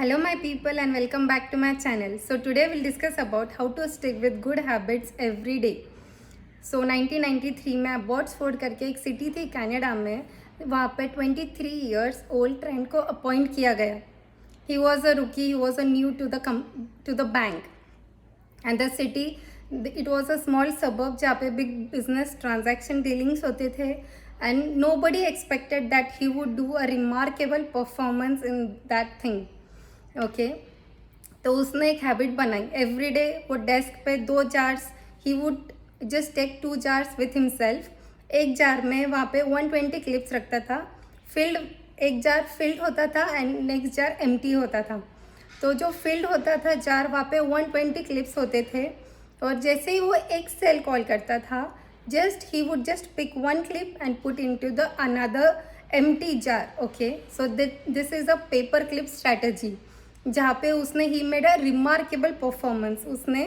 Hello my people and welcome back to my channel. So today we'll discuss about how to stick with good habits every day. So 1993 में अबॉट्सफोर्ड करके एक city थी Canada में, वहाँ पे 23 years old Trent को appoint किया गया. He was a rookie, he was a new to the bank and the city, it was a small suburb जहाँ पे big business transaction dealings होते थे and nobody expected that he would do a remarkable performance in that thing. Okay तो उसने एक habit बनाई. Every day वो desk पे 2 jars, he would just take 2 jars with himself. एक जार में वहाँ पे 120 क्लिप्स रखता था. एक जार फिल्ड होता था एंड नेक्स्ट जार एम्प्टी होता था. तो जो फिल्ड होता था जार, वहाँ पे 120 क्लिप्स होते थे और जैसे ही वो एक सेल कॉल करता था, he would just pick 1 clip and put into the another empty jar. Okay, so this is a paper clip strategy जहाँ पे उसने he made a remarkable performance. उसने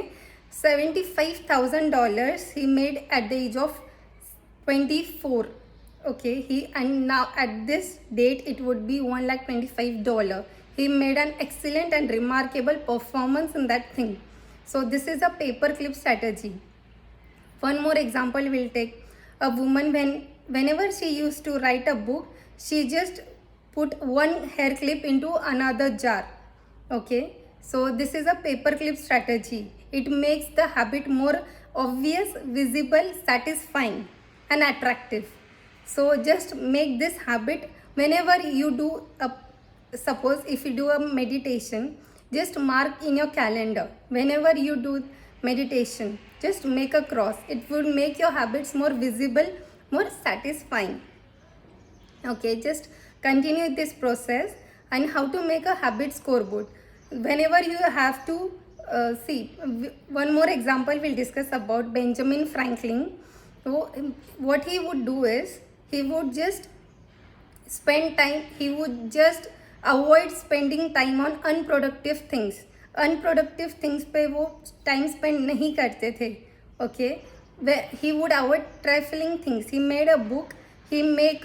$75,000 he made at the age of 24. Okay, he and now at this date it would be $125,000. he made an excellent and remarkable performance in that thing. So this is a paperclip strategy. One more example we'll take. A woman, whenever she used to write a book, she just put one hair clip into another jar. Okay, so this is a paperclip strategy. It makes the habit more obvious, visible, satisfying and attractive. So just make this habit whenever you do suppose if you do a meditation, just mark in your calendar. Whenever you do meditation, just make a cross. It would make your habits more visible, more satisfying. Okay, just continue this process. And how to make a habit scoreboard. Whenever you have to see, one more example we'll discuss about Benjamin Franklin. So what he would do is, he would just spend time, he would just avoid spending time on unproductive things. Unproductive things पे वो time spend नहीं करते थे. Okay, he would avoid trifling things. He made a book. He made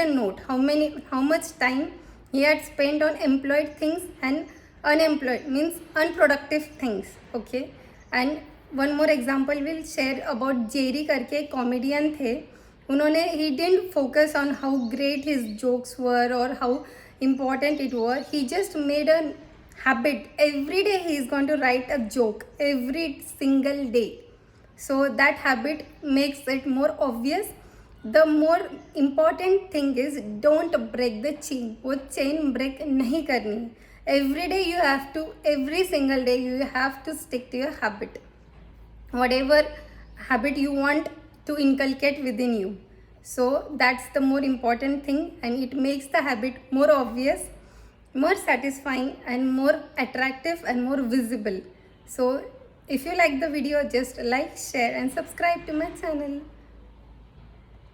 a note how much time he had spent on employed things and unemployed, means unproductive things. Okay, and one more example we'll share about Jerry करके एक comedian थे. उन्होंने he didn't focus on how great his jokes were or how important it was. He just made a habit. Every day he is going to write a joke every single day. So that habit makes it more obvious. The more important thing is, don't break the chain. वो chain break नहीं करनी. Every day you have to, every single day you have to stick to your habit. Whatever habit you want to inculcate within you. So that's the more important thing, and it makes the habit more obvious, more satisfying and more attractive and more visible. So if you like the video, just like, share and subscribe to my channel.